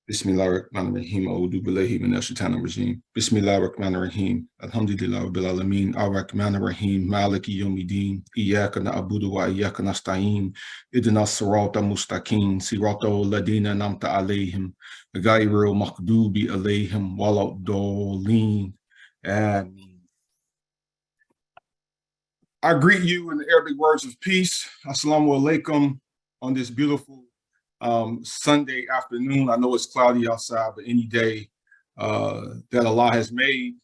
Bismillahirrahmanirrahim. A'udhu billahi minash shaitanir rajim. Bismillahirrahmanirrahim. Alhamdulillahi rabbil alamin. Ar-Rahmanir-Rahim. Maliki yawmiddin. Iyyaka na'budu wa iyyaka nasta'in. Ihdinas siratal mustaqim. Siratal ladina an'amta alayhim. Ghayril maghdubi alayhim waladdallin. Amen. I greet you in the Arabic words of peace. Assalamu alaikum on this beautiful Sunday afternoon. I know it's cloudy outside, but any day that Allah has made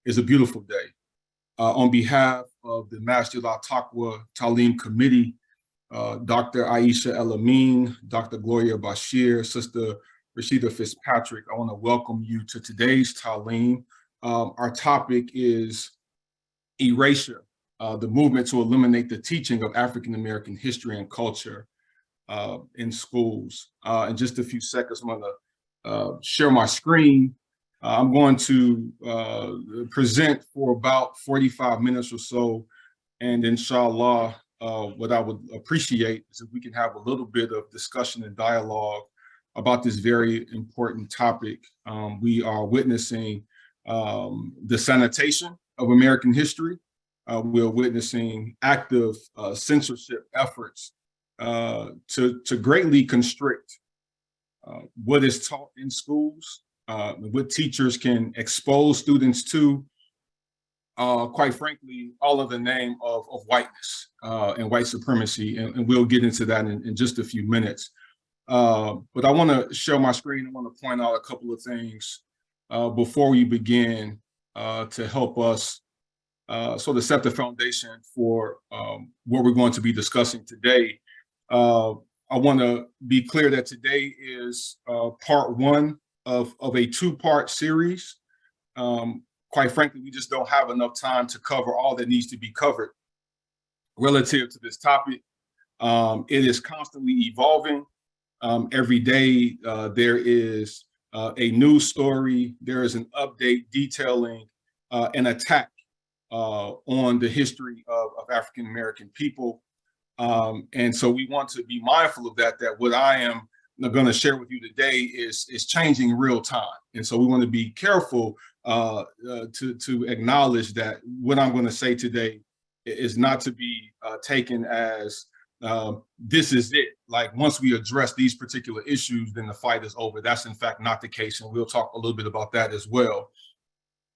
is a beautiful day. On behalf of the Masjid Al-Taqwa Talem Committee, Dr. Aisha El-Amin, Dr. Gloria Bashir, Sister Rashida Fitzpatrick, I want to welcome you to today's Talem. Our topic is Erasure, the movement to eliminate the teaching of African American history and culture in schools. In just a few seconds, I'm going to share my screen. I'm going to present for about 45 minutes or so, and inshallah, what I would appreciate is if we can have a little bit of discussion and dialogue about this very important topic. We are witnessing the sanitation of American history. We're witnessing active censorship efforts to greatly constrict what is taught in schools, what teachers can expose students to, quite frankly, all in the name of whiteness and white supremacy. And we'll get into that in just a few minutes. But I want to share my screen. I want to point out a couple of things before we begin to help us sort of set the foundation for what we're going to be discussing today. I want to be clear that today is part one of a two-part series. Quite frankly, we just don't have enough time to cover all that needs to be covered relative to this topic. It is constantly evolving. Every day there is a news story, there is an update detailing an attack on the history of African American people. And so we want to be mindful of that what I am going to share with you today is changing real time. And so we want to be careful to acknowledge that what I'm going to say today is not to be taken as this is it. Like once we address these particular issues, then the fight is over. That's in fact not the case. And we'll talk a little bit about that as well.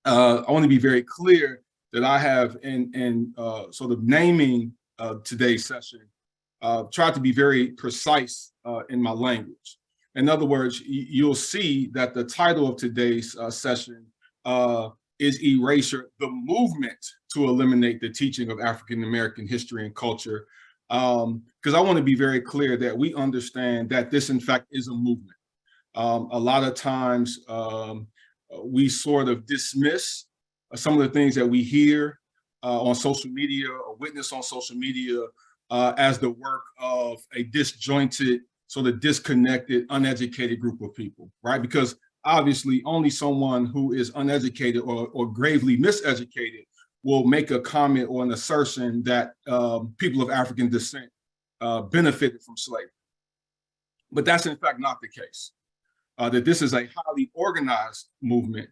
I want to be very clear that I have in sort of naming today's session, tried to be very precise in my language. In other words, you'll see that the title of today's session is Erasure, the movement to eliminate the teaching of African American history and culture. Because I want to be very clear that we understand that this in fact is a movement. A lot of times we sort of dismiss some of the things that we hear on social media or witness on social media as the work of a disjointed, sort of disconnected, uneducated group of people, right? Because obviously only someone who is uneducated or gravely miseducated will make a comment or an assertion that people of African descent benefited from slavery. But that's in fact not the case. That this is a highly organized movement,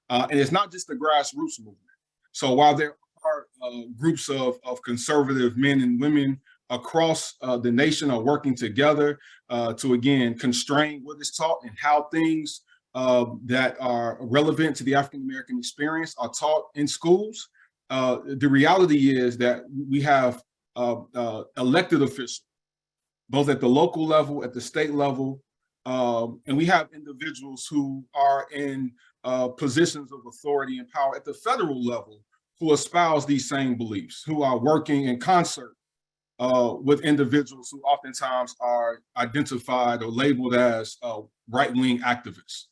and it's not just a grassroots movement. So while there are groups of conservative men and women across the nation are working together to, again, constrain what is taught and how things that are relevant to the African-American experience are taught in schools, the reality is that we have elected officials, both at the local level, at the state level, and we have individuals who are in positions of authority and power at the federal level who espouse these same beliefs, who are working in concert with individuals who oftentimes are identified or labeled as right-wing activists.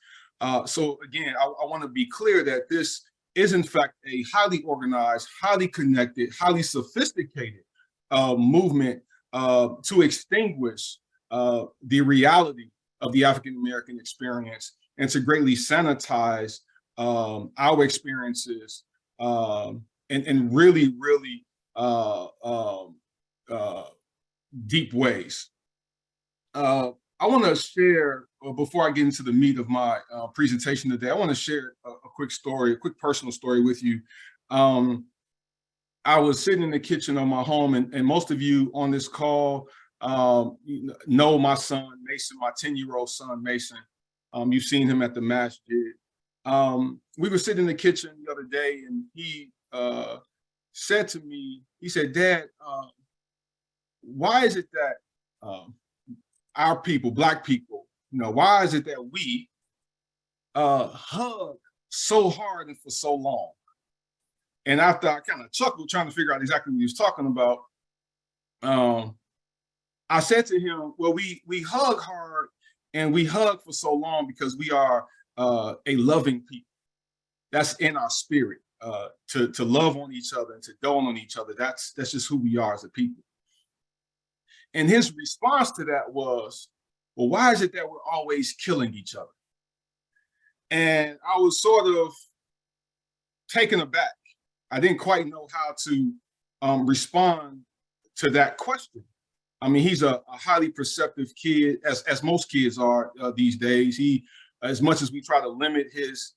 So again, I want to be clear that this is in fact a highly organized, highly connected, highly sophisticated movement to extinguish the reality of the African-American experience and to greatly sanitize our experiences in really, really deep ways. I want to share before I get into the meat of my presentation today, I want to share a quick story, a quick personal story with you. I was sitting in the kitchen of my home, and most of you on this call know my son, Mason, my 10-year-old son, Mason. You've seen him at the masjid. We were sitting in the kitchen the other day, and he said to me, he said, "Dad, why is it that our people, Black people, why is it that we hug so hard and for so long?" And after I kind of chuckled, trying to figure out exactly what he was talking about, I said to him, well, we hug hard and we hug for so long because we are a loving people. That's in our spirit, to love on each other and to dole on each other. That's just who we are as a people. And his response to that was, well, why is it that we're always killing each other? And I was sort of taken aback. I didn't quite know how to respond to that question. I mean, he's a highly perceptive kid, as most kids are these days. He, as much as we try to limit his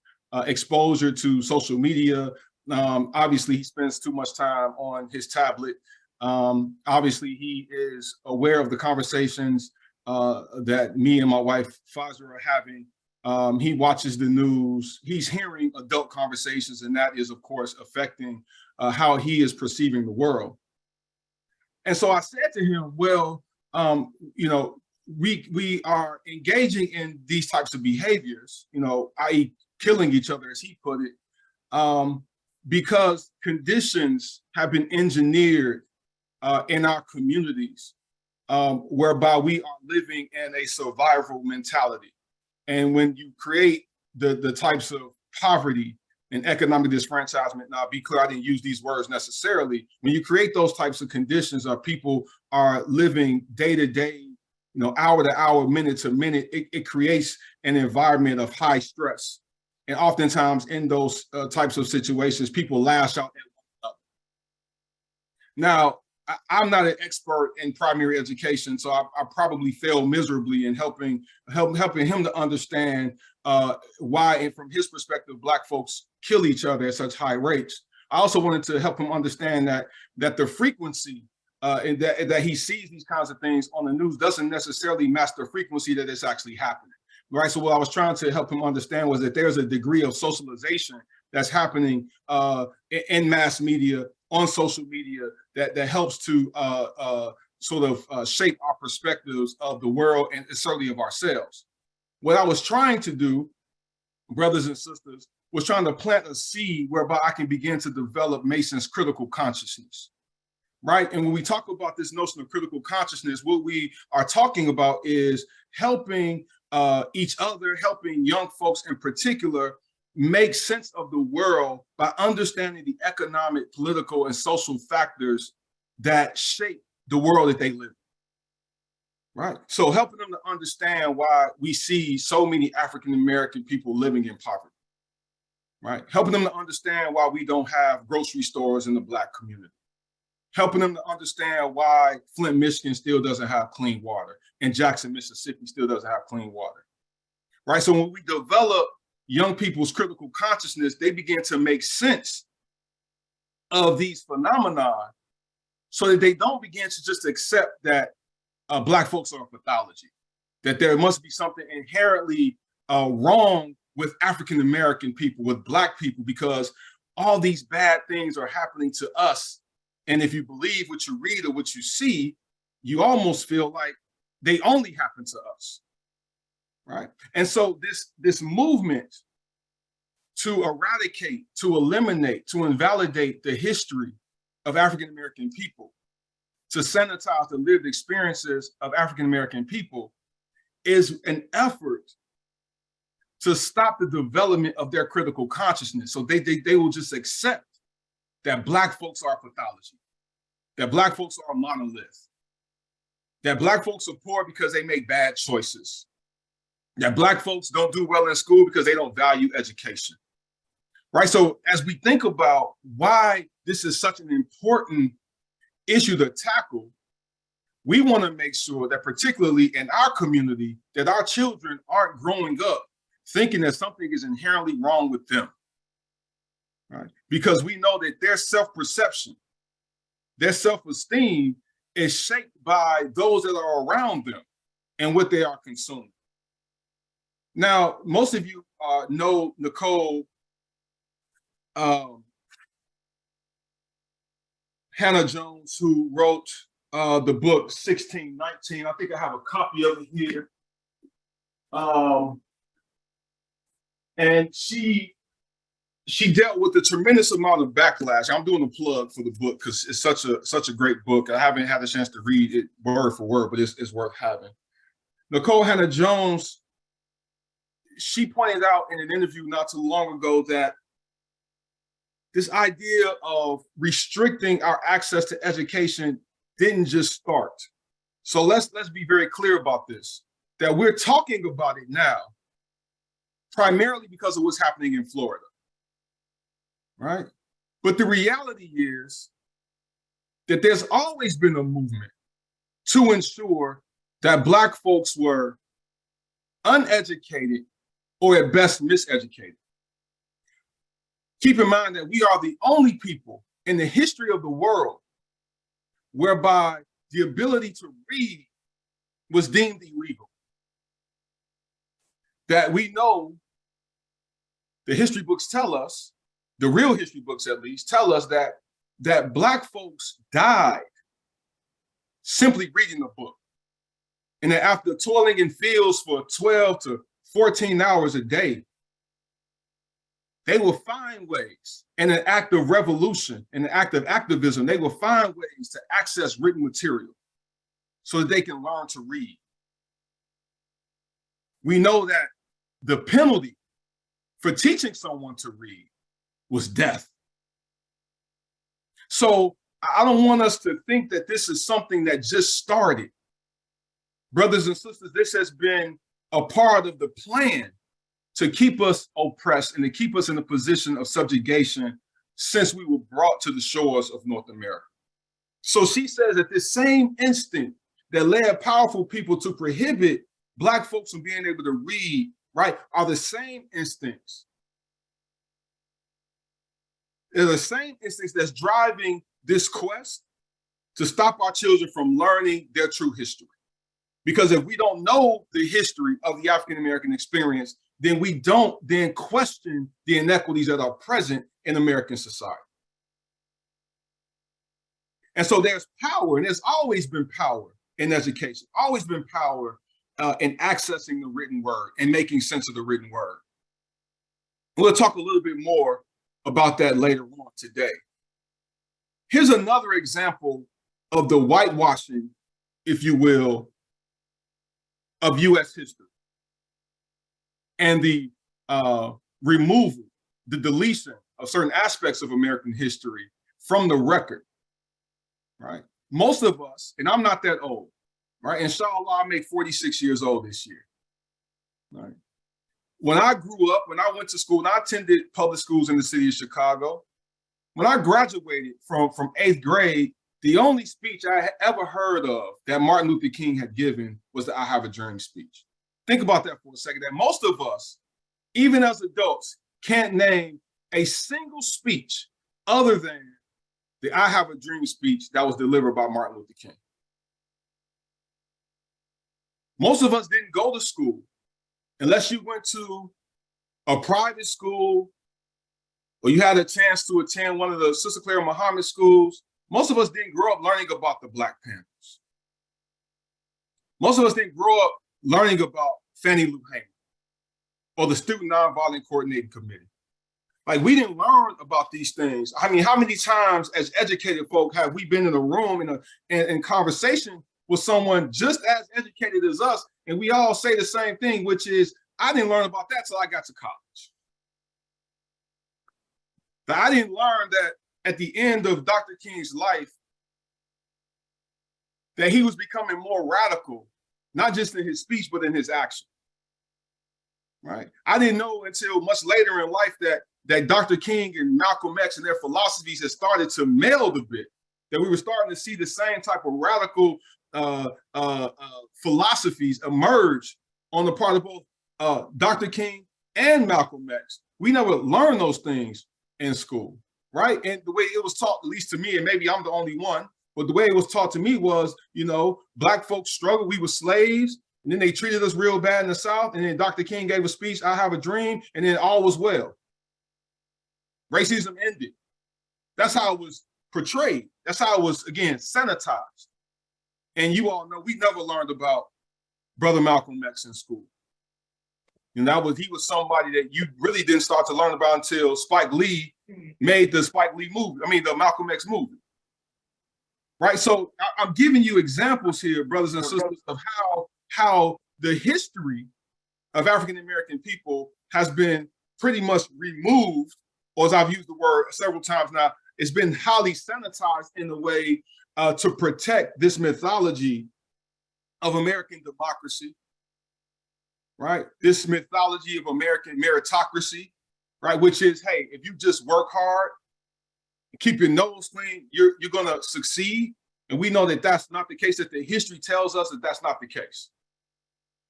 exposure to social media, obviously he spends too much time on his tablet. Obviously, he is aware of the conversations that me and my wife, Faza, are having. He watches the news. He's hearing adult conversations, and that is, of course, affecting how he is perceiving the world. And so I said to him, well, we are engaging in these types of behaviors, i.e. killing each other, as he put it, because conditions have been engineered in our communities whereby we are living in a survival mentality. And when you create the types of poverty and economic disfranchisement, now be clear, I didn't use these words necessarily. When you create those types of conditions, people are living day to day, hour to hour, minute to minute, it creates an environment of high stress. And oftentimes in those types of situations, people lash out at one another. Now, I'm not an expert in primary education, so I probably fail miserably in helping him to understand why, and from his perspective, Black folks kill each other at such high rates. I also wanted to help him understand that the frequency and that he sees these kinds of things on the news doesn't necessarily match the frequency that it's actually happening. Right. So what I was trying to help him understand was that there's a degree of socialization that's happening in mass media, on social media, that helps to sort of shape our perspectives of the world and certainly of ourselves. What I was trying to do, brothers and sisters, was trying to plant a seed whereby I can begin to develop Mason's critical consciousness. Right. And when we talk about this notion of critical consciousness, what we are talking about is helping each other, helping young folks in particular, make sense of the world by understanding the economic, political, and social factors that shape the world that they live in. Right. So helping them to understand why we see so many African-American people living in poverty. Right. Helping them to understand why we don't have grocery stores in the Black community. Helping them to understand why Flint, Michigan still doesn't have clean water and Jackson, Mississippi still doesn't have clean water. Right. So when we develop young people's critical consciousness, they begin to make sense of these phenomena so that they don't begin to just accept that Black folks are a pathology, that there must be something inherently wrong with African-American people, with Black people, because all these bad things are happening to us. And if you believe what you read or what you see, you almost feel like they only happen to us. Right. And so this movement to eradicate, to eliminate, to invalidate the history of African-American people, to sanitize the lived experiences of African-American people, is an effort to stop the development of their critical consciousness. So they will just accept that Black folks are a pathology, that Black folks are a monolith, that Black folks are poor because they make bad choices, that Black folks don't do well in school because they don't value education. Right. So as we think about why this is such an important issue to tackle, we want to make sure that particularly in our community, that our children aren't growing up thinking that something is inherently wrong with them, right? Because we know that their self-perception, their self-esteem is shaped by those that are around them and what they are consuming. Now, most of you know Nicole Hannah Jones, who wrote the book 1619. I think I have a copy of it here. And she dealt with a tremendous amount of backlash. I'm doing a plug for the book because it's such a great book. I haven't had a chance to read it word for word, but it's worth having. Nicole Hannah Jones, she pointed out in an interview not too long ago that this idea of restricting our access to education didn't just start. So let's be very clear about this, that we're talking about it now, primarily because of what's happening in Florida, right? But the reality is that there's always been a movement to ensure that Black folks were uneducated or at best miseducated. Keep in mind that we are the only people in the history of the world whereby the ability to read was deemed illegal. That we know the history books tell us, the real history books at least, tell us that Black folks died simply reading a book. And that after toiling in fields for 12 to 14 hours a day, they will find ways in an act of revolution, in an act of activism, they will find ways to access written material so that they can learn to read. We know that the penalty for teaching someone to read was death. So I don't want us to think that this is something that just started. Brothers and sisters, this has been a part of the plan to keep us oppressed and to keep us in a position of subjugation since we were brought to the shores of North America. So she says that this same instinct that led powerful people to prohibit Black folks from being able to read, right, are the same instincts. They're the same instincts that's driving this quest to stop our children from learning their true history. Because if we don't know the history of the African-American experience, then we don't then question the inequities that are present in American society. And so there's power, and there's always been power in education, always been power in accessing the written word and making sense of the written word. We'll talk a little bit more about that later on today. Here's another example of the whitewashing, if you will, of US history and the removal, the deletion of certain aspects of American history from the record, right? Most of us, and I'm not that old, right? Inshallah, I make 46 years old this year, right? When I grew up, when I went to school, and I attended public schools in the city of Chicago, when I graduated from 8th grade, the only speech I had ever heard of that Martin Luther King had given was the I Have a Dream speech. Think about that for a second, that most of us, even as adults, can't name a single speech other than the I Have a Dream speech that was delivered by Martin Luther King. Most of us didn't go to school unless you went to a private school or you had a chance to attend one of the Sister Clara Muhammad schools. Most of us didn't grow up learning about the Black Panthers. Most of us didn't grow up learning about Fannie Lou Hamer or the Student Nonviolent Coordinating Committee. Like, we didn't learn about these things. I mean, how many times as educated folk have we been in a room in conversation with someone just as educated as us, and we all say the same thing, which is, I didn't learn about that till I got to college. That I didn't learn that at the end of Dr. King's life, that he was becoming more radical, not just in his speech, but in his action, right? I didn't know until much later in life that Dr. King and Malcolm X and their philosophies had started to meld a bit, that we were starting to see the same type of radical philosophies emerged on the part of both Dr. King and Malcolm X. We never learned those things in school, right? And the way it was taught, at least to me, and maybe I'm the only one, but the way it was taught to me was, you know, Black folks struggled, we were slaves, and then they treated us real bad in the South, and then Dr. King gave a speech, I have a dream, and then all was well. Racism ended. That's how it was portrayed. That's how it was, again, sanitized. And you all know we never learned about Brother Malcolm X in school. And he was somebody that you really didn't start to learn about until Spike Lee made the Spike Lee movie. I mean, the Malcolm X movie. Right? So I'm giving you examples here, brothers and sisters, of how the history of African-American people has been pretty much removed, or as I've used the word several times now, it's been highly sanitized in a way to protect this mythology of American democracy, right? This mythology of American meritocracy, right? Which is, hey, if you just work hard, keep your nose clean, you're gonna succeed. And we know that that's not the case, that the history tells us that that's not the case,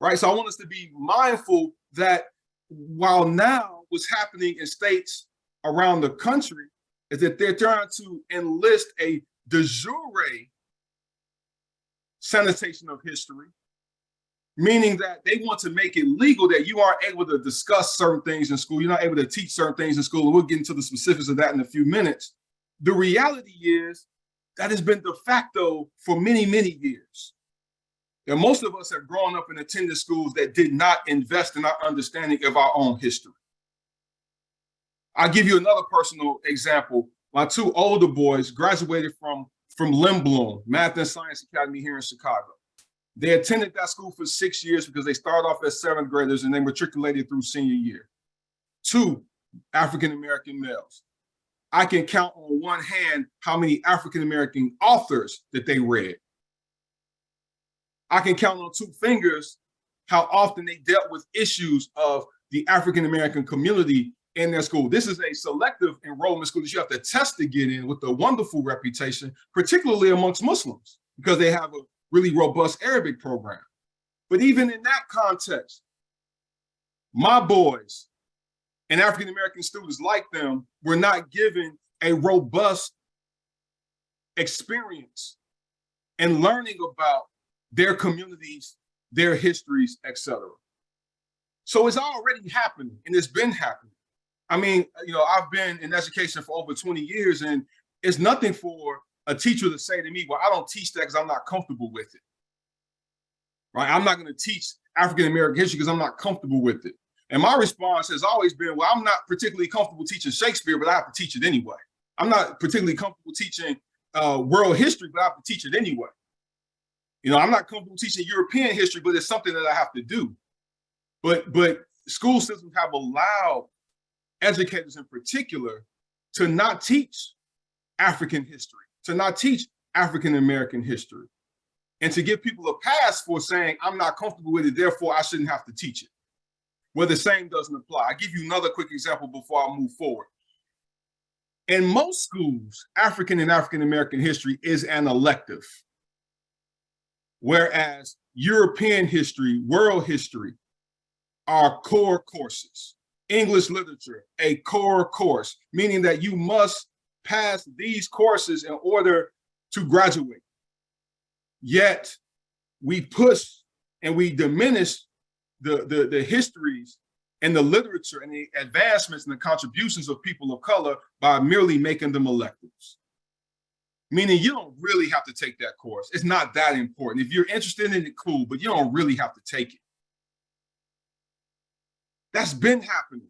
right? So I want us to be mindful that while now what's happening in states around the country is that they're trying to enlist a de jure sanitation of history, meaning that they want to make it legal that you aren't able to discuss certain things in school, you're not able to teach certain things in school, and we'll get into the specifics of that in a few minutes. The reality is that has been de facto for many, many years. And most of us have grown up and attended schools that did not invest in our understanding of our own history. I'll give you another personal example. My two older boys graduated from Lindblom, Math and Science Academy here in Chicago. They attended that school for 6 years because they started off as seventh graders and they matriculated through senior year. Two African-American males. I can count on one hand how many African-American authors that they read. I can count on two fingers how often they dealt with issues of the African-American community in their school. This is a selective enrollment school that you have to test to get in, with a wonderful reputation, particularly amongst Muslims, because they have a really robust Arabic program. But even in that context, my boys and African-American students like them were not given a robust experience in learning about their communities, their histories, etc. So it's already happening, and it's been happening. I mean, you know, I've been in education for over 20 years, and it's nothing for a teacher to say to me, well, I don't teach that because I'm not comfortable with it, right? I'm not going to teach African-American history because I'm not comfortable with it. And my response has always been, well, I'm not particularly comfortable teaching Shakespeare, but I have to teach it anyway. I'm not particularly comfortable teaching world history, but I have to teach it anyway. You know, I'm not comfortable teaching European history, but it's something that I have to do. But school systems have allowed educators in particular to not teach African history, to not teach African-American history, and to give people a pass for saying, I'm not comfortable with it, therefore I shouldn't have to teach it, where the same doesn't apply. I'll give you another quick example before I move forward. In most schools, African and African-American history is an elective, whereas European history, world history are core courses. English literature, a core course, meaning that you must pass these courses in order to graduate. Yet we push and we diminish the histories and the literature and the advancements and the contributions of people of color by merely making them electives. Meaning you don't really have to take that course. It's not that important. If you're interested in it, cool, but you don't really have to take it. That's been happening.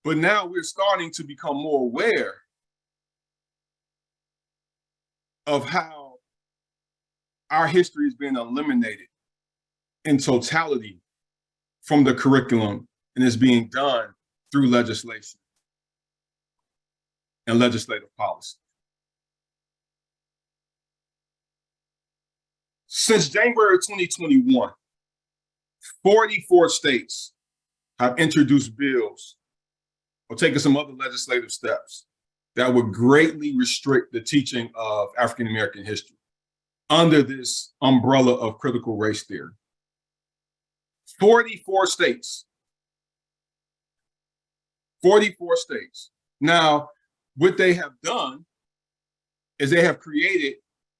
But now we're starting to become more aware of how our history has been eliminated in totality from the curriculum, and is being done through legislation and legislative policy. Since January 2021, 44 states have introduced bills or taken some other legislative steps that would greatly restrict the teaching of African-American history. under this umbrella of critical race theory. 44 states. 44 states. Now, what they have done is they have created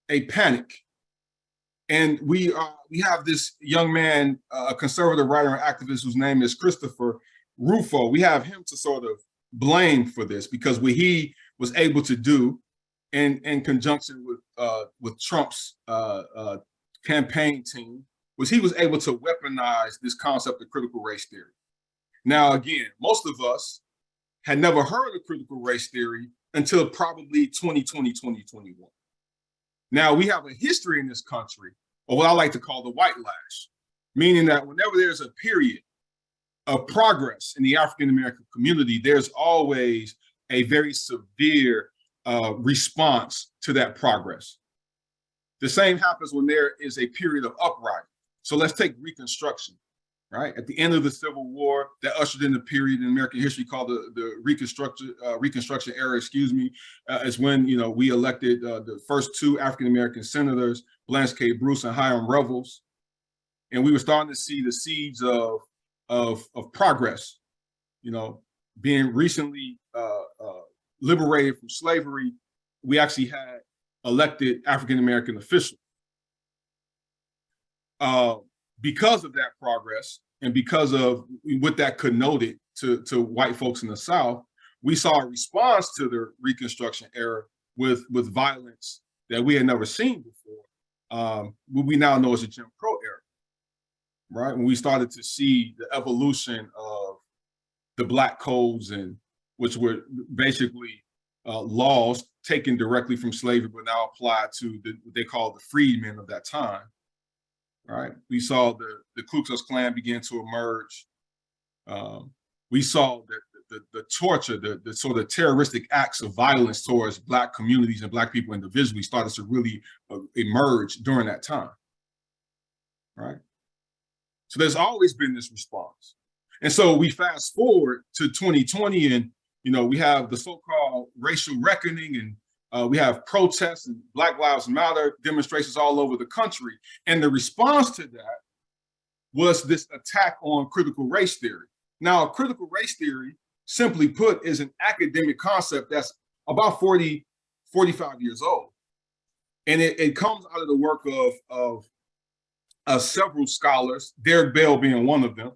a panic. And we have this young man, a conservative writer and activist whose name is Christopher Rufo. We have him to sort of blame for this, because what he was able to do in conjunction with Trump's campaign team was he was able to weaponize this concept of critical race theory. Now, again, most of us had never heard of critical race theory until probably 2020, 2021. Now, we have a history in this country of what I like to call the white lash, meaning that whenever there's a period of progress in the African-American community, there's always a very severe response to that progress. The same happens when there is a period of uprising. So let's take Reconstruction, right? At the end of the Civil War, that ushered in a period in American history called the Reconstruction era, is when, you know, we elected the first two African-American senators, Blanche K. Bruce and Hiram Revels. And we were starting to see the seeds of progress, you know, being recently liberated from slavery. We actually had elected African-American officials. Because of that progress and because of what that connoted to white folks in the South, we saw a response to the Reconstruction era with violence that we had never seen before, what we now know as the Jim Crow era, right? When we started to see the evolution of the Black codes, and which were basically laws taken directly from slavery, but now applied to what they call the freedmen of that time. Right, we saw the Ku Klux Klan begin to emerge. We saw that the torture, the sort of terroristic acts of violence towards Black communities and Black people individually started to really emerge during that time. Right, so there's always been this response, and so we fast forward to 2020, and you know we have the so-called racial reckoning, and we have protests and Black Lives Matter demonstrations all over the country. And the response to that was this attack on critical race theory. Now, critical race theory, simply put, is an academic concept that's about 45 years old. And it comes out of the work of several scholars, Derek Bell being one of them.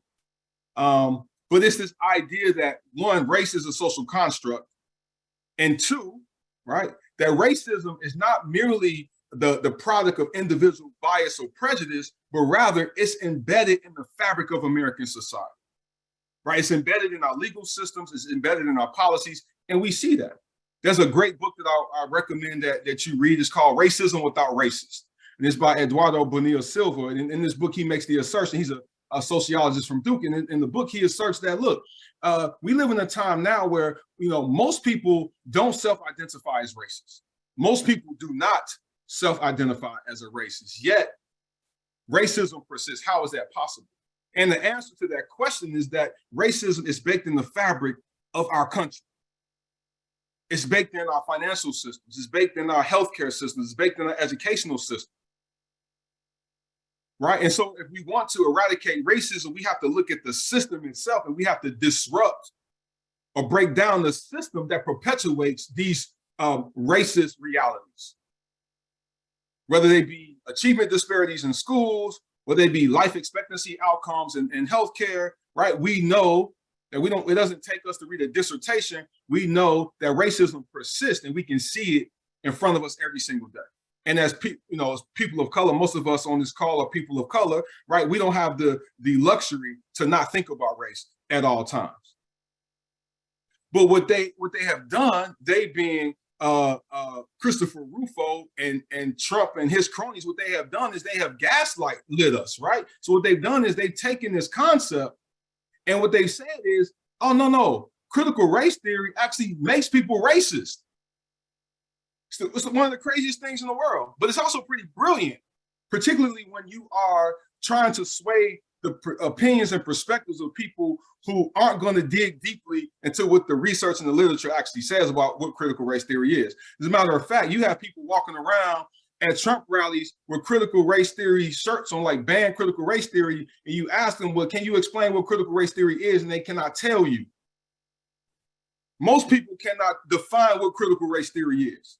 But it's this idea that, one, race is a social construct, and two, right, that racism is not merely the product of individual bias or prejudice, but rather it's embedded in the fabric of American society, right? It's embedded in our legal systems, it's embedded in our policies, and we see that. There's a great book that I recommend that you read. It's called Racism Without Racists, and it's by Eduardo Bonilla Silva. And in this book, he makes the assertion, he's a sociologist from Duke, and in the book, he asserts that, look, we live in a time now where, you know, most people don't self-identify as racist. Most people do not self-identify as a racist, yet racism persists. How is that possible? And the answer to that question is that racism is baked in the fabric of our country. It's baked in our financial systems. It's baked in our healthcare systems. It's baked in our educational system. Right? And so if we want to eradicate racism, we have to look at the system itself, and we have to disrupt or break down the system that perpetuates these racist realities. Whether they be achievement disparities in schools, whether they be life expectancy outcomes in healthcare, right? We know that it doesn't take us to read a dissertation. We know that racism persists, and we can see it in front of us every single day. And as as people of color, most of us on this call are people of color, right? We don't have the luxury to not think about race at all times. But what they have done, they being Christopher Rufo and Trump and his cronies, what they have done is they have lit us, right? So what they've done is they've taken this concept, and what they've said is, oh, no, critical race theory actually makes people racist. It's one of the craziest things in the world, but it's also pretty brilliant, particularly when you are trying to sway the opinions and perspectives of people who aren't going to dig deeply into what the research and the literature actually says about what critical race theory is. As a matter of fact, you have people walking around at Trump rallies with critical race theory shirts on, like ban critical race theory, and you ask them, well, can you explain what critical race theory is? And they cannot tell you. Most people cannot define what critical race theory is,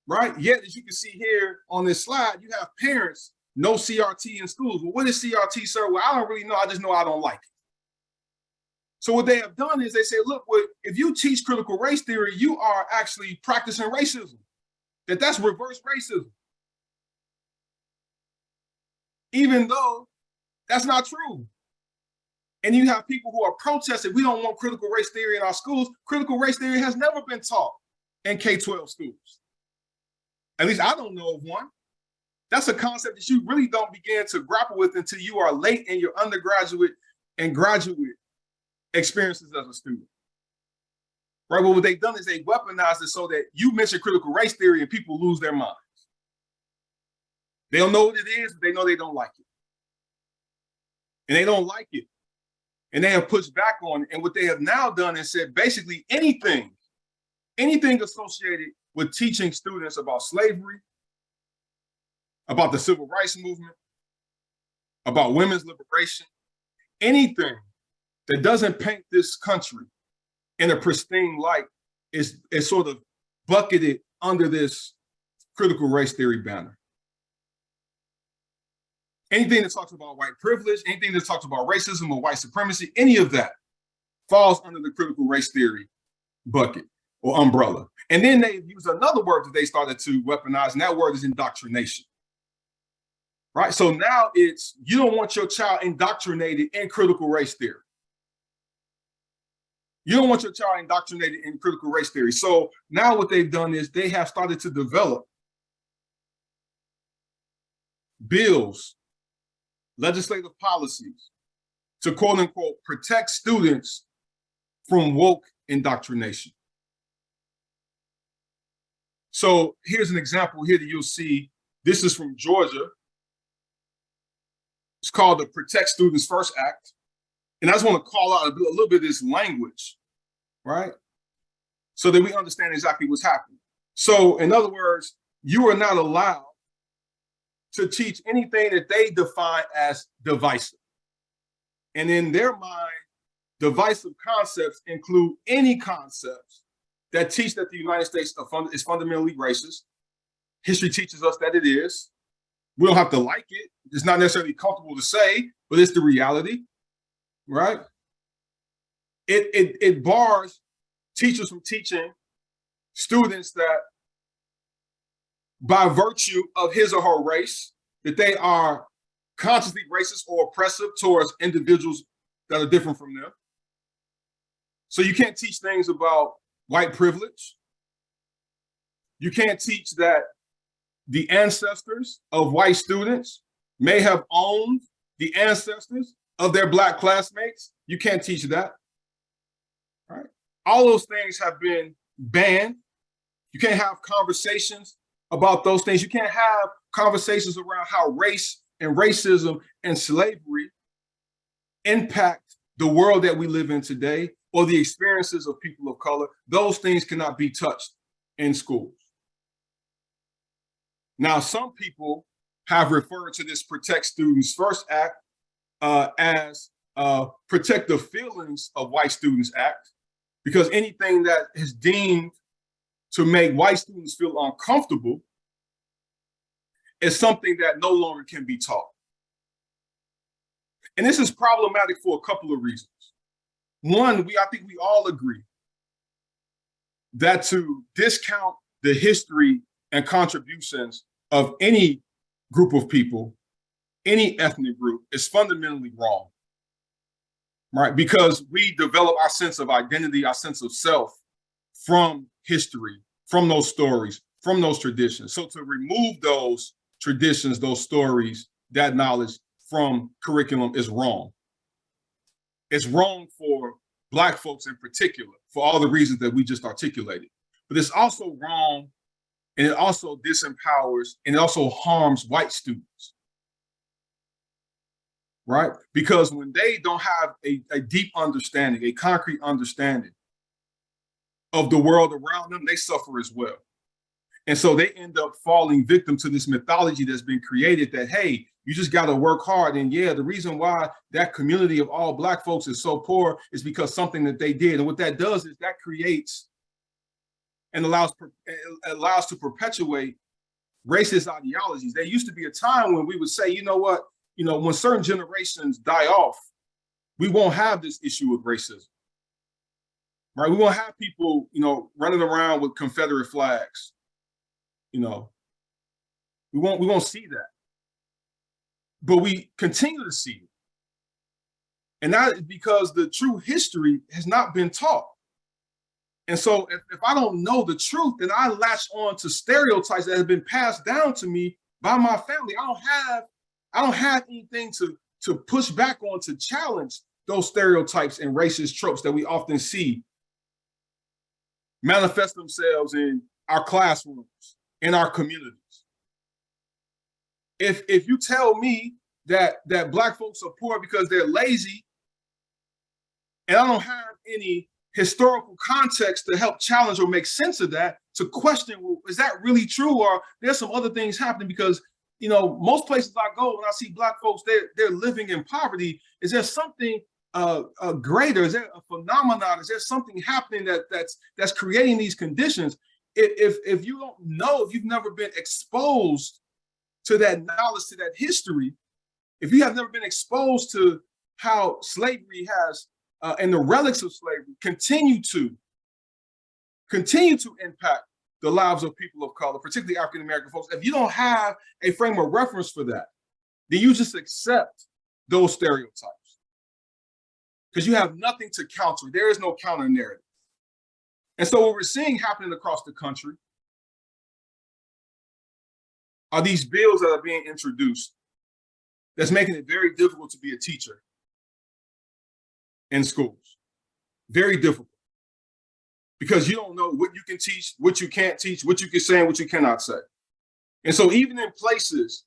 right? Yet, as you can see here on this slide, you have parents, no CRT in schools. Well, what is CRT, sir? Well, I don't really know. I just know I don't like it. So what they have done is they say, look, if you teach critical race theory, you are actually practicing racism. That's reverse racism. Even though that's not true. And you have people who are protesting, we don't want critical race theory in our schools. Critical race theory has never been taught in K-12 schools. At least I don't know of one. That's a concept that you really don't begin to grapple with until you are late in your undergraduate and graduate experiences as a student. Right? Well, what they've done is they weaponized it so that you mention critical race theory and people lose their minds. They don't know what it is, but they know they don't like it. And they don't like it. And they have pushed back on it. And what they have now done is said basically anything associated with teaching students about slavery, about the civil rights movement, about women's liberation, anything that doesn't paint this country in a pristine light is sort of bucketed under this critical race theory banner. Anything that talks about white privilege, anything that talks about racism or white supremacy, any of that falls under the critical race theory bucket or umbrella. And then they use another word that they started to weaponize, and that word is indoctrination. Right? So now it's, you don't want your child indoctrinated in critical race theory. You don't want your child indoctrinated in critical race theory. So now what they've done is they have started to develop bills, legislative policies to quote unquote protect students from woke indoctrination. So here's an example here that you'll see. This is from Georgia. It's called the Protect Students First Act. And I just want to call out a little bit of this language, right? So that we understand exactly what's happening. So in other words, you are not allowed to teach anything that they define as divisive. And in their mind, divisive concepts include any concepts that teach that the United States is fundamentally racist. History teaches us that it is. We don't have to like it. It's not necessarily comfortable to say, but it's the reality, right? It bars teachers from teaching students that by virtue of his or her race, that they are consciously racist or oppressive towards individuals that are different from them. So you can't teach things about white privilege. You can't teach that the ancestors of white students may have owned the ancestors of their Black classmates. You can't teach that, right? All those things have been banned. You can't have conversations about those things. You can't have conversations around how race and racism and slavery impact the world that we live in today or the experiences of people of color. Those things cannot be touched in schools. Now, some people have referred to this Protect Students First Act as Protect the Feelings of White Students Act, because anything that is deemed to make white students feel uncomfortable is something that no longer can be taught. And this is problematic for a couple of reasons. One, I think we all agree that to discount the history and contributions of any group of people, any ethnic group, is fundamentally wrong, right? Because we develop our sense of identity, our sense of self from history, from those stories, from those traditions. So to remove those traditions, those stories, that knowledge from curriculum is wrong. It's wrong for Black folks in particular, for all the reasons that we just articulated. But it's also wrong, and it also disempowers, and it also harms white students, right? Because when they don't have a deep understanding, a concrete understanding of the world around them, they suffer as well. And so they end up falling victim to this mythology that's been created that, hey, you just got to work hard. And yeah, the reason why that community of all Black folks is so poor is because something that they did. And what that does is that creates and allows to perpetuate racist ideologies. There used to be a time when we would say, you know what, when certain generations die off, we won't have this issue of racism, right? We won't have people, running around with Confederate flags. We won't see that. But we continue to see it. And that is because the true history has not been taught. And so if I don't know the truth, then I latch on to stereotypes that have been passed down to me by my family. I don't have anything to push back on to challenge those stereotypes and racist tropes that we often see manifest themselves in our classrooms, in our communities. If you tell me that Black folks are poor because they're lazy, and I don't have any historical context to help challenge or make sense of that, to question, well, is that really true, or there's some other things happening? Because most places I go, when I see Black folks, they're living in poverty. Is there something greater? Is there a phenomenon? Is there something happening that's creating these conditions? If you don't know, if you've never been exposed to that knowledge, to that history, if you have never been exposed to how slavery has and the relics of slavery continue to impact the lives of people of color, particularly African American folks, if you don't have a frame of reference for that, then you just accept those stereotypes because you have nothing to counter. There is no counter narrative. And so what we're seeing happening across the country are these bills that are being introduced that's making it very difficult to be a teacher in schools. Very difficult. Because you don't know what you can teach, what you can't teach, what you can say, and what you cannot say. And so even in places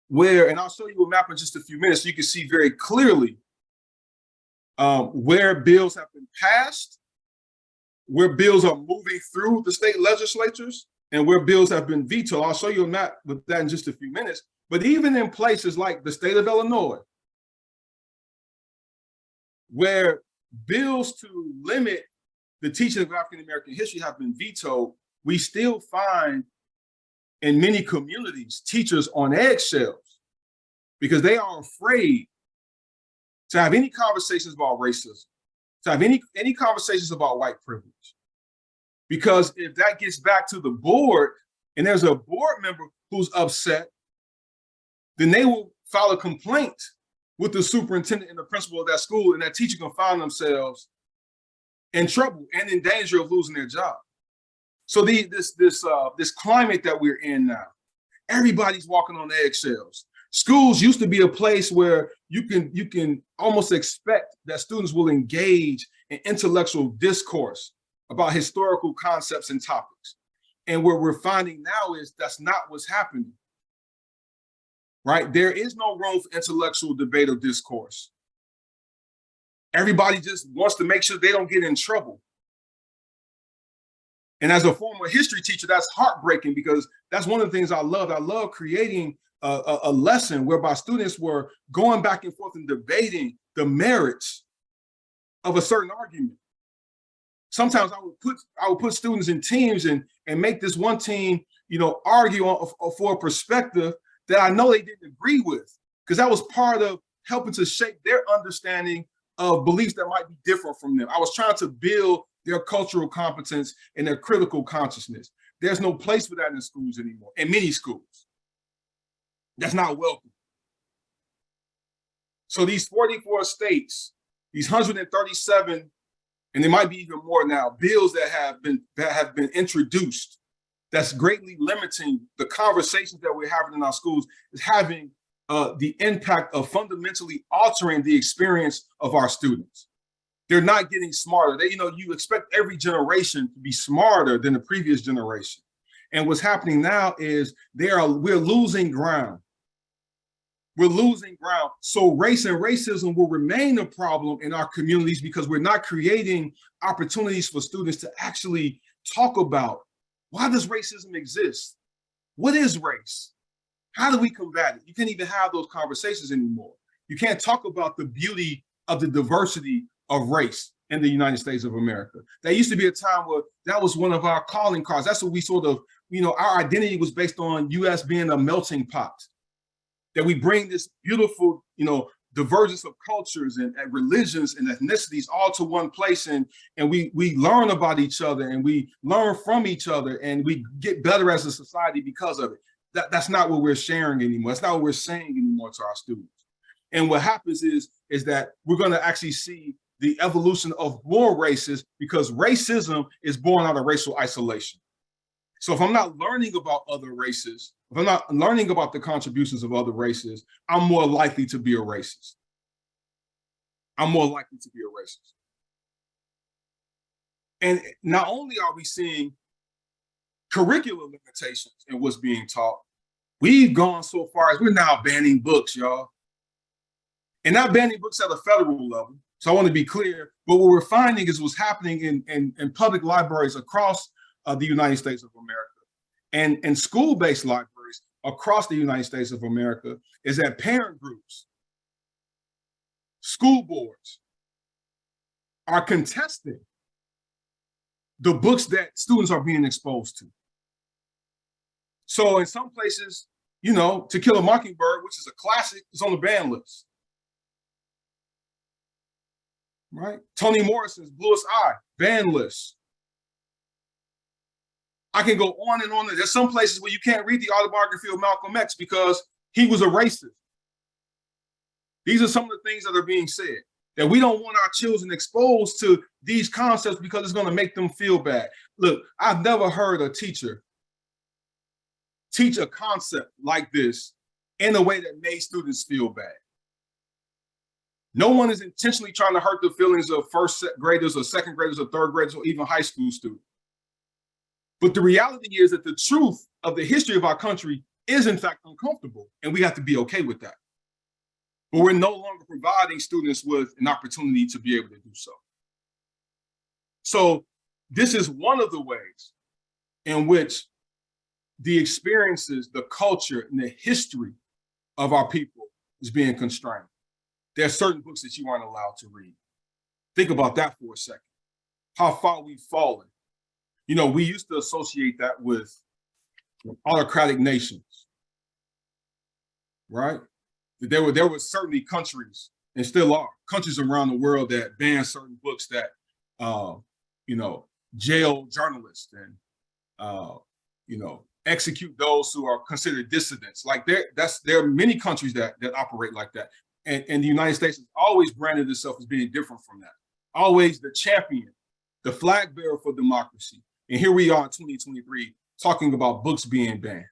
where, and I'll show you a map in just a few minutes, so you can see very clearly where bills have been passed, where bills are moving through the state legislatures, and where bills have been vetoed. I'll show you a map with that in just a few minutes. But even in places like the state of Illinois, where bills to limit the teaching of African American history have been vetoed, we still find in many communities teachers on eggshells because they are afraid to have any conversations about racism, to have any conversations about white privilege. Because if that gets back to the board and there's a board member who's upset, then they will file a complaint with the superintendent and the principal of that school, and that teacher can find themselves in trouble and in danger of losing their job. So this climate that we're in now, everybody's walking on eggshells. Schools used to be a place where you can almost expect that students will engage in intellectual discourse about historical concepts and topics. And what we're finding now is that's not what's happening, right? There is no room for intellectual debate or discourse. Everybody just wants to make sure they don't get in trouble. And as a former history teacher, that's heartbreaking because that's one of the things I love. I love creating a lesson whereby students were going back and forth and debating the merits of a certain argument. Sometimes I would put students in teams and make this one team, argue for a perspective that I know they didn't agree with, because that was part of helping to shape their understanding of beliefs that might be different from them. I was trying to build their cultural competence and their critical consciousness. There's no place for that in schools anymore, in many schools. That's not welcome. So these 44 states, these 137, and there might be even more now, bills that have been introduced that's greatly limiting the conversations that we're having in our schools, is having the impact of fundamentally altering the experience of our students. They're not getting smarter. You expect every generation to be smarter than the previous generation. And what's happening now is we're losing ground. We're losing ground. So race and racism will remain a problem in our communities because we're not creating opportunities for students to actually talk about Why does racism exist? What is race? How do we combat it? You can't even have those conversations anymore. You can't talk about the beauty of the diversity of race in the United States of America. There used to be a time where that was one of our calling cards. That's what we sort of, our identity was based on US being a melting pot. That we bring this beautiful, divergence of cultures and religions and ethnicities all to one place, and we learn about each other and we learn from each other and we get better as a society because of it. That's not what we're sharing anymore. That's not what we're saying anymore to our students. And what happens is that we're going to actually see the evolution of more races, because racism is born out of racial isolation. So if I'm not learning about other races, if I'm not learning about the contributions of other races, I'm more likely to be a racist. I'm more likely to be a racist. And not only are we seeing curricular limitations in what's being taught, we've gone so far as we're now banning books, y'all. And not banning books at a federal level. So I want to be clear, but what we're finding is what's happening in public libraries across the United States of America and school-based libraries across the United States of America is that parent groups, school boards are contesting the books that students are being exposed to. So in some places, To Kill a Mockingbird, which is a classic, is on the ban list. Right? Toni Morrison's Bluest Eye, ban list. I can go on and on. There's some places where you can't read the autobiography of Malcolm X because he was a racist. These are some of the things that are being said, that we don't want our children exposed to these concepts because it's going to make them feel bad. Look, I've never heard a teacher teach a concept like this in a way that made students feel bad. No one is intentionally trying to hurt the feelings of first graders or second graders or third graders or even high school students. But the reality is that the truth of the history of our country is in fact uncomfortable, and we have to be okay with that. But we're no longer providing students with an opportunity to be able to do so. So this is one of the ways in which the experiences, the culture, and the history of our people is being constrained. There are certain books that you aren't allowed to read. Think about that for a second. How far we've fallen. We used to associate that with autocratic nations, right? There were certainly countries, and still are, countries around the world that ban certain books that, jail journalists and, execute those who are considered dissidents. Like there are many countries that operate like that. And the United States has always branded itself as being different from that. Always the champion, the flag bearer for democracy. And here we are in 2023 talking about books being banned.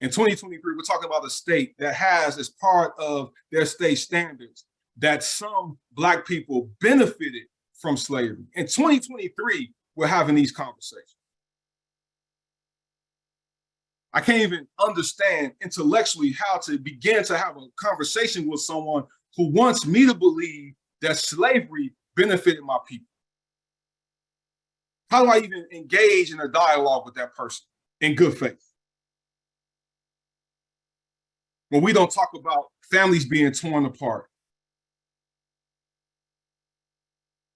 In 2023, we're talking about a state that has, as part of their state standards, that some Black people benefited from slavery. In 2023, we're having these conversations. I can't even understand intellectually how to begin to have a conversation with someone who wants me to believe that slavery benefited my people. How do I even engage in a dialogue with that person in good faith? When we don't talk about families being torn apart,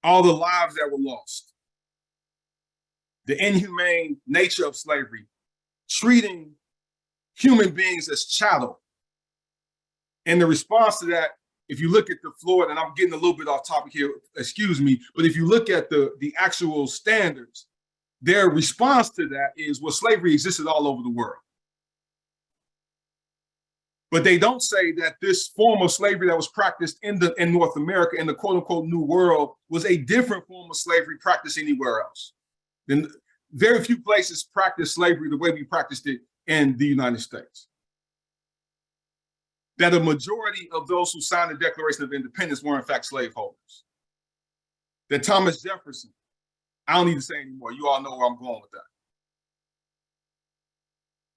all the lives that were lost, the inhumane nature of slavery, treating human beings as chattel. And the response to that, if you look at the Florida, and I'm getting a little bit off topic here, excuse me, but if you look at the actual standards, their response to that is, well, slavery existed all over the world. But they don't say that this form of slavery that was practiced in North America, in the quote unquote New World, was a different form of slavery practiced anywhere else. Then very few places practice slavery the way we practiced it in the United States. That a majority of those who signed the Declaration of Independence were in fact slaveholders. That Thomas Jefferson, I don't need to say anymore, you all know where I'm going with that.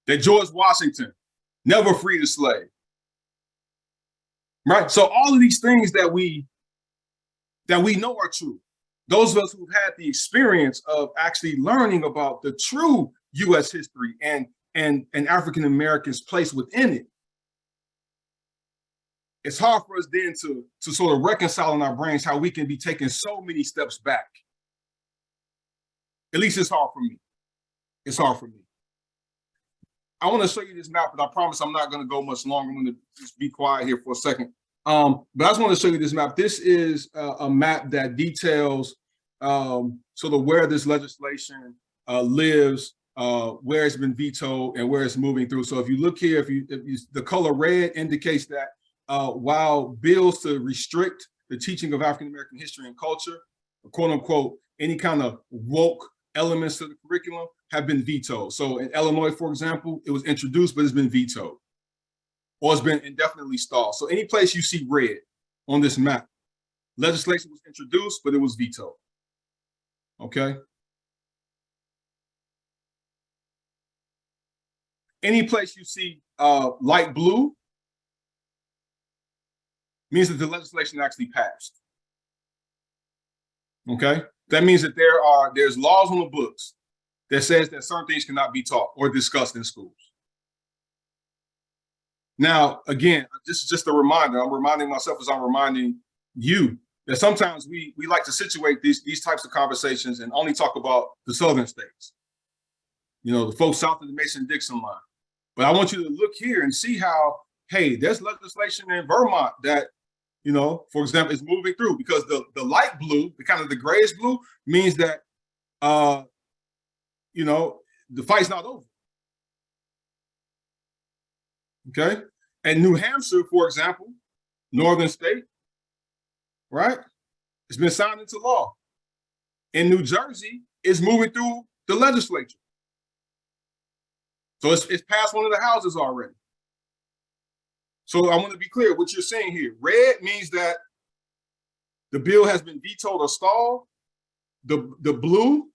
That George Washington never freed a slave, right? So all of these things that we know are true, Those of us who've had the experience of actually learning about the true U.S. history and African Americans' place within it. It's hard for us then to sort of reconcile in our brains how we can be taking so many steps back. At least it's hard for me. It's hard for me. I want to show you this map, but I promise I'm not going to go much longer. I'm going to just be quiet here for a second. But I just want to show you this map. This is a map that details sort of where this legislation lives, where it's been vetoed, and where it's moving through. So if you look here, the color red indicates that while bills to restrict the teaching of African American history and culture, quote unquote, any kind of woke elements to the curriculum have been vetoed. So in Illinois, for example, it was introduced, but it's been vetoed, or it's been indefinitely stalled. So any place you see red on this map, legislation was introduced, but it was vetoed. Okay. Any place you see light blue means that the legislation actually passed. Okay. That means that there's laws on the books that says that certain things cannot be taught or discussed in schools. Now, again, this is just a reminder. I'm reminding myself as I'm reminding you that sometimes we like to situate these types of conversations and only talk about the southern states, you know, the folks south of the Mason-Dixon line. But I want you to look here and see how, hey, there's legislation in Vermont that, you know, for example, is moving through, because the light blue, the kind of the grayish blue, means that, you know, the fight's not over. Okay. And New Hampshire, for example, northern state, right? It's been signed into law. In New Jersey, it's moving through the legislature. So it's passed one of the houses already. So I want to be clear what you're saying here. Red means that the bill has been vetoed or stalled. The blue,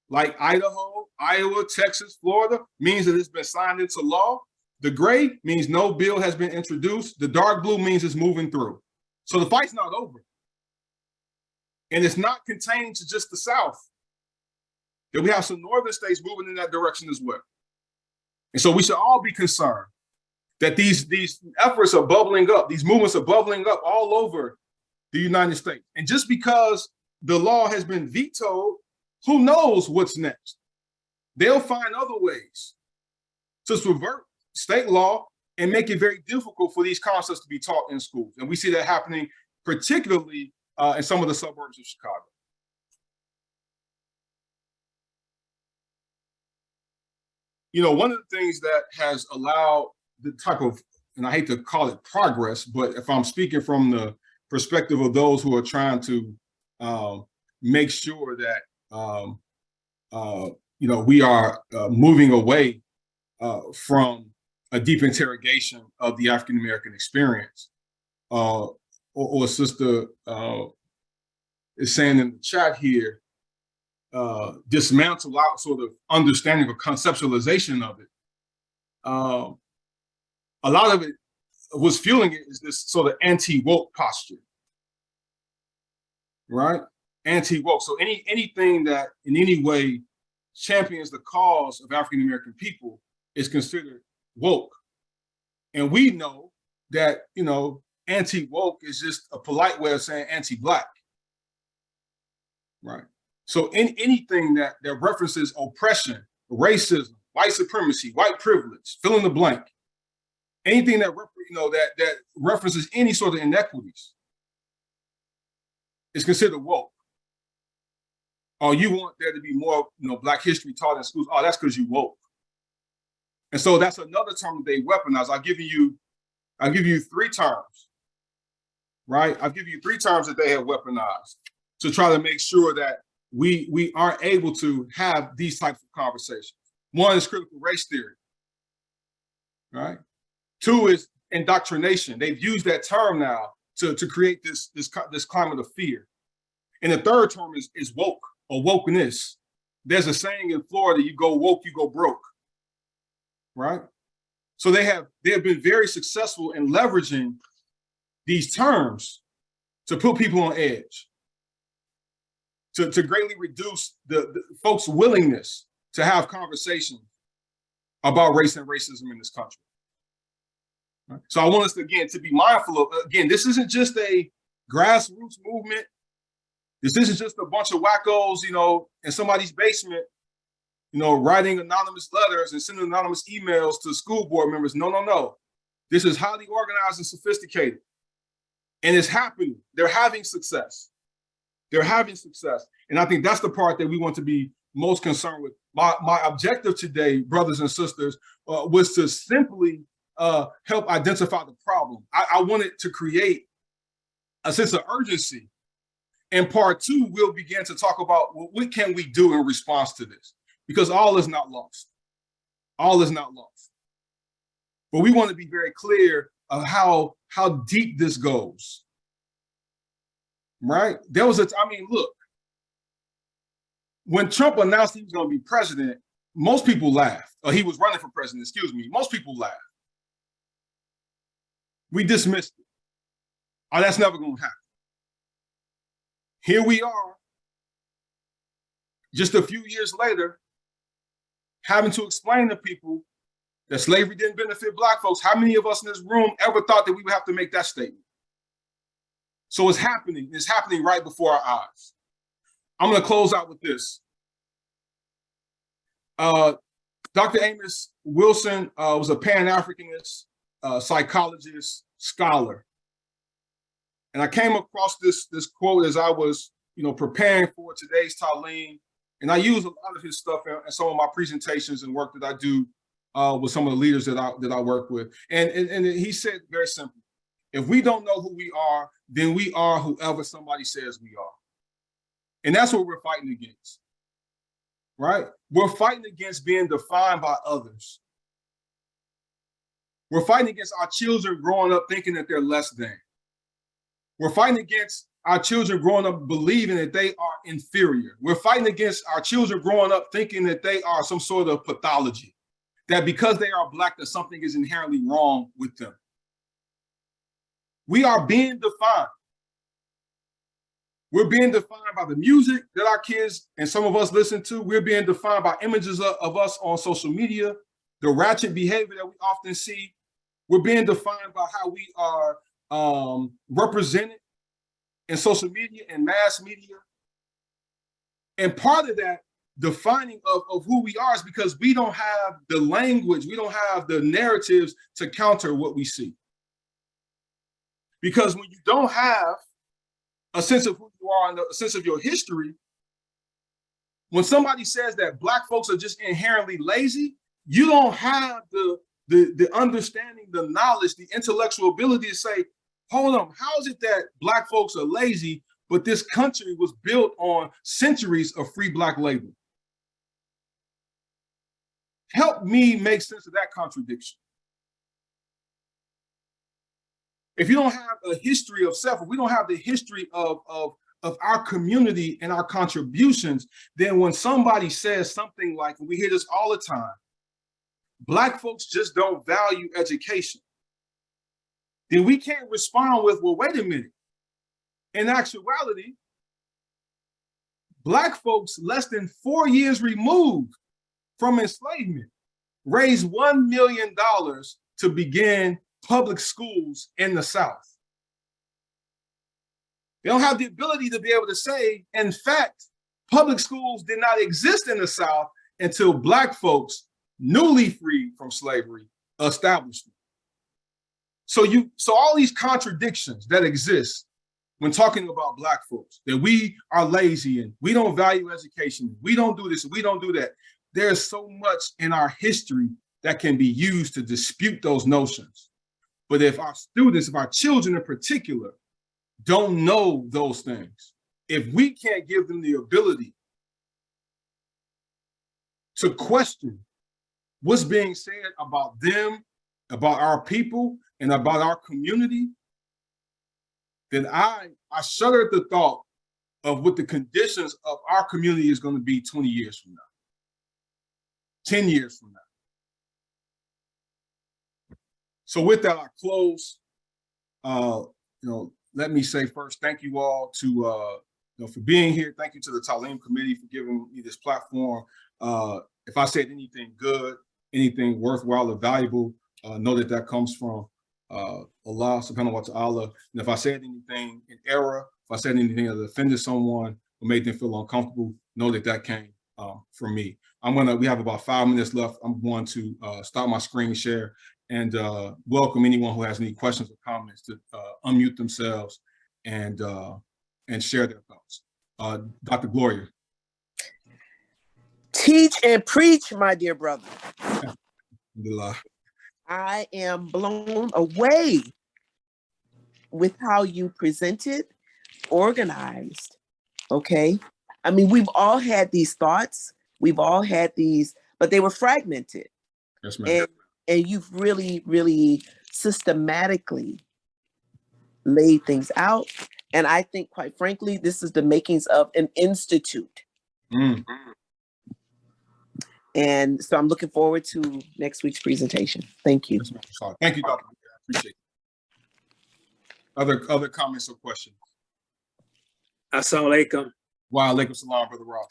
like Idaho, Iowa, Texas, Florida, means that it's been signed into law. The gray means no bill has been introduced. The dark blue means it's moving through. So the fight's not over. And it's not contained to just the South. That we have some northern states moving in that direction as well. And so we should all be concerned that these efforts are bubbling up, these movements are bubbling up all over the United States. And just because the law has been vetoed, who knows what's next? They'll find other ways to subvert state law and make it very difficult for these concepts to be taught in schools. And we see that happening particularly in some of the suburbs of Chicago. You know, one of the things that has allowed the type of, and I hate to call it progress, but if I'm speaking from the perspective of those who are trying to make sure that, you know, we are moving away from a deep interrogation of the African American experience, or sister is saying in the chat here, dismantle out sort of understanding or conceptualization of it. A lot of it, what's fueling it is this sort of anti-woke posture, right? Anti-woke. So anything that in any way champions the cause of African American people is considered woke. And we know that, you know, anti-woke is just a polite way of saying anti-Black, right? So anything that references oppression, racism, white supremacy, white privilege, fill in the blank, anything that that references any sort of inequities is considered woke. Or you want there to be more, you know, Black history taught in schools. Oh, that's because you woke. And so that's another term that they weaponize. I'll give you 3 terms, right? I'll give you 3 terms that they have weaponized to try to make sure that we aren't able to have these types of conversations. 1 is critical race theory, right? 2 is indoctrination. They've used that term now to create this climate of fear. And the 3rd term is woke or wokeness. There's a saying in Florida: you go woke, you go broke, right? So they have been very successful in leveraging these terms to put people on edge. to greatly reduce the folks' willingness to have conversations about race and racism in this country. Right? So I want us to, again, to be mindful of, again, this isn't just a grassroots movement. This isn't just a bunch of wackos, you know, in somebody's basement, you know, writing anonymous letters and sending anonymous emails to school board members. No, no, no. This is highly organized and sophisticated. And it's happening. They're having success. They're having success. And I think that's the part that we want to be most concerned with. My objective today, brothers and sisters, was to simply help identify the problem. I wanted to create a sense of urgency. And part two, we'll begin to talk about, well, what can we do in response to this? Because all is not lost. All is not lost. But we want to be very clear of how deep this goes. Right? There was I mean, look, when Trump announced he was going to be president, most people laughed. Or he was running for president, excuse me. Most people laughed. We dismissed it. Oh, that's never going to happen. Here we are, just a few years later, having to explain to people that slavery didn't benefit Black folks. How many of us in this room ever thought that we would have to make that statement? So it's happening. It's happening right before our eyes. I'm going to close out with this. Dr. Amos Wilson was a Pan-Africanist, psychologist, scholar. And I came across this quote as I was, you know, preparing for today's Talem. And I use a lot of his stuff in some of my presentations and work that I do with some of the leaders that I work with. And he said very simply, if we don't know who we are, then we are whoever somebody says we are. And that's what we're fighting against, right? We're fighting against being defined by others. We're fighting against our children growing up thinking that they're less than. We're fighting against our children growing up believing that they are inferior. We're fighting against our children growing up thinking that they are some sort of pathology, that because they are Black, that something is inherently wrong with them. We are being defined. We're being defined by the music that our kids and some of us listen to. We're being defined by images of us on social media, the ratchet behavior that we often see. We're being defined by how we are represented in social media and mass media. And part of that defining of who we are is because we don't have the language, we don't have the narratives to counter what we see. Because when you don't have a sense of who you are and a sense of your history, when somebody says that Black folks are just inherently lazy, you don't have the understanding, the knowledge, the intellectual ability to say, hold on, how is it that Black folks are lazy, but this country was built on centuries of free Black labor? Help me make sense of that contradiction. If you don't have a history of self, if we don't have the history of our community and our contributions, then when somebody says something like, and we hear this all the time, Black folks just don't value education, then we can't respond with, well, wait a minute. In actuality, Black folks less than 4 years removed from enslavement raised $1 million to begin public schools in the South. They don't have the ability to be able to say, in fact, public schools did not exist in the South until Black folks, newly freed from slavery, established them. So all these contradictions that exist when talking about Black folks, that we are lazy and we don't value education, we don't do this, we don't do that. There's so much in our history that can be used to dispute those notions. But if our students, if our children in particular, don't know those things, if we can't give them the ability to question what's being said about them, about our people, and about our community, then I shudder at the thought of what the conditions of our community is going to be 20 years from now, 10 years from now. So with that, I close. Let me say first, thank you all to for being here. Thank you to the Talem committee for giving me this platform. If I said anything good, anything worthwhile or valuable, know that that comes from Allah subhanahu wa ta'ala. And if I said anything in error, if I said anything that offended someone or made them feel uncomfortable, know that that came from me. We have about 5 minutes left. I'm going to stop my screen share and welcome anyone who has any questions or comments to unmute themselves and share their thoughts. Dr. Gloria. Teach and preach, my dear brother. Alhamdulillah. I am blown away with how you presented, organized, okay? I mean, we've all had these thoughts. We've all had these, but they were fragmented. Yes, ma'am. And you've really, really systematically laid things out. And I think, quite frankly, this is the makings of an institute. Mm. And so I'm looking forward to next week's presentation. Thank you. Thank you, Dr. I appreciate it. Other comments or questions? Assalamu alaikum. Wa alaikum salam, Brother Rob.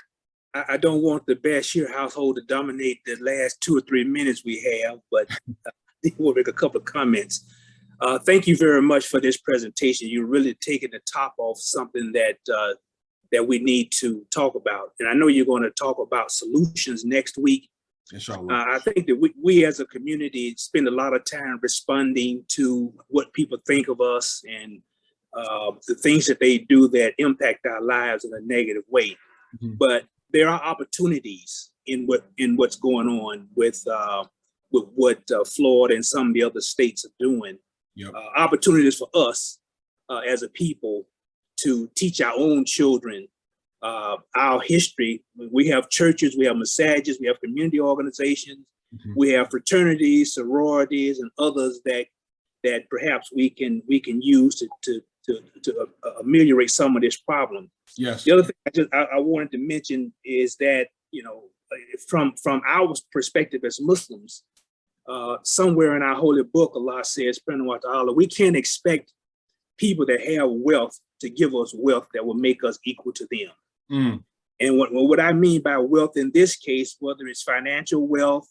I don't want the Bashir household to dominate the last 2 or 3 minutes we have, but we'll make a couple of comments. Thank you very much for this presentation. You're really taking the top off something that that we need to talk about. And I know you're going to talk about solutions next week. Inshallah. I think that we as a community spend a lot of time responding to what people think of us and the things that they do that impact our lives in a negative way. Mm-hmm. But there are opportunities in what's going on with what Florida and some of the other states are doing. Yep. Opportunities for us as a people to teach our own children our history. We have churches, we have masajids, we have community organizations, mm-hmm. we have fraternities, sororities, and others that perhaps we can use to ameliorate some of this problem. Yes. The other thing I wanted to mention is that, you know, from our perspective as Muslims, somewhere in our holy book, Allah says, we can't expect people that have wealth to give us wealth that will make us equal to them. Mm. And what I mean by wealth in this case, whether it's financial wealth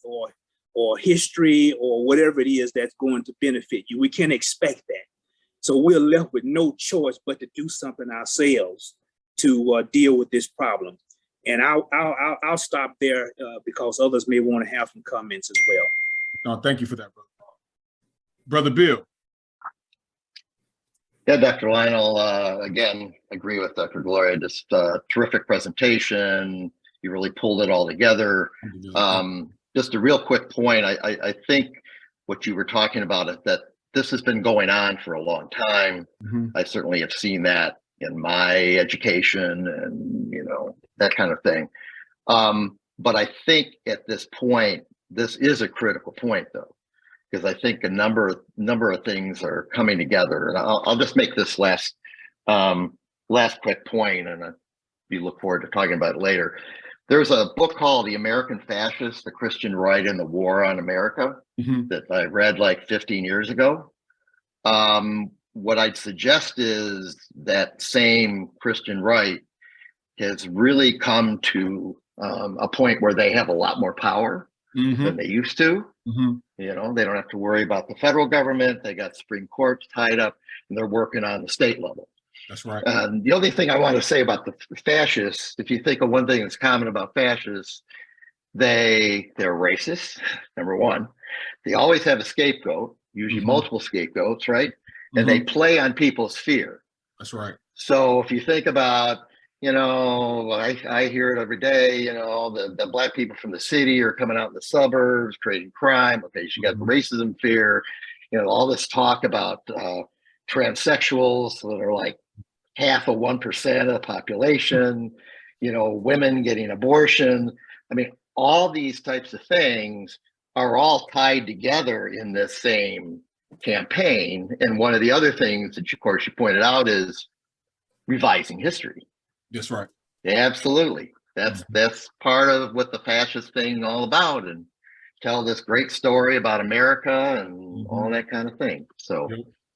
or history or whatever it is that's going to benefit you, we can't expect that. So we're left with no choice but to do something ourselves to deal with this problem. And I'll stop there because others may want to have some comments as well. No, thank you for that, brother. Brother Bill. Yeah, Dr. Lionel, again, agree with Dr. Gloria, just terrific presentation. You really pulled it all together. Just a real quick point. I think what you were talking about is that this has been going on for a long time. Mm-hmm. I certainly have seen that in my education and, you know, that kind of thing. But I think at this point, this is a critical point, though, because I think a number of things are coming together. And I'll just make this last quick point, and we look forward to talking about it later. There's a book called The American Fascists, The Christian Right and the War on America, mm-hmm. that I read like 15 years ago. What I'd suggest is that same Christian right has really come to a point where they have a lot more power mm-hmm. than they used to. Mm-hmm. You know, they don't have to worry about the federal government. They got Supreme Court tied up, and they're working on the state level. That's right. The only thing I want to say about the fascists, if you think of one thing that's common about fascists, they're racist, number one. They always have a scapegoat, usually mm-hmm. multiple scapegoats, right? Mm-hmm. And they play on people's fear. That's right. So if you think about, you know, I hear it every day, you know, the black people from the city are coming out in the suburbs, creating crime. Okay, you got the racism fear, you know, all this talk about transsexuals that are like 0.5% of the population, you know, women getting abortion. I mean, all these types of things are all tied together in this same campaign. And one of the other things that, of course, you pointed out is revising history. That's right. Yeah, absolutely. That's part of what the fascist thing all about, and tell this great story about America and mm-hmm. all that kind of thing. So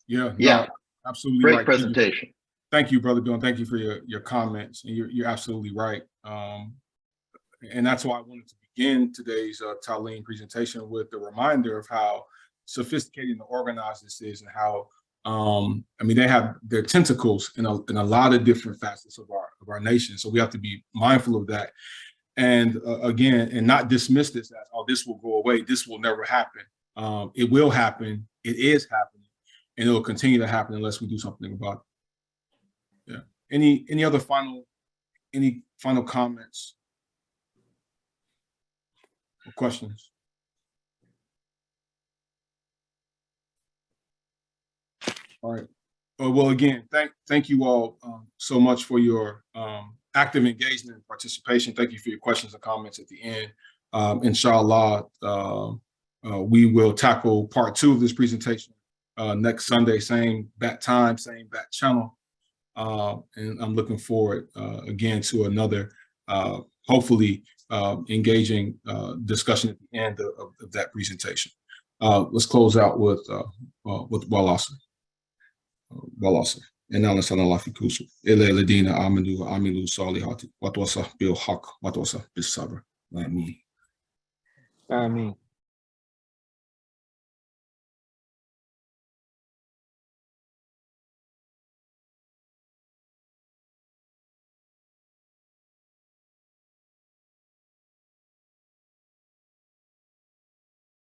yeah, no, absolutely. Great right. presentation. Thank you, Brother Bill, and thank you for your comments. And you're absolutely right. And that's why I wanted to begin today's Talem presentation with the reminder of how sophisticated and organized this is, and how I mean, they have their tentacles in a lot of different facets of our nation. So we have to be mindful of that. And again, and not dismiss this as, oh, this will go away. This will never happen. It will happen. It is happening, and it will continue to happen unless we do something about it. Yeah. Any other final comments or questions? All right. Well, again, thank you all so much for your active engagement and participation. Thank you for your questions and comments at the end. Inshallah, we will tackle part 2 of this presentation next Sunday, same bat time, same bat channel. And I'm looking forward again to another, hopefully engaging discussion at the end of that presentation. Let's close out with Walasa. إنا نسأل الله في كوسو إلا الذين آمنوا وعملوا الصالحات وتواصوا بالحق وتواصوا بالصبر. آمين. آمين.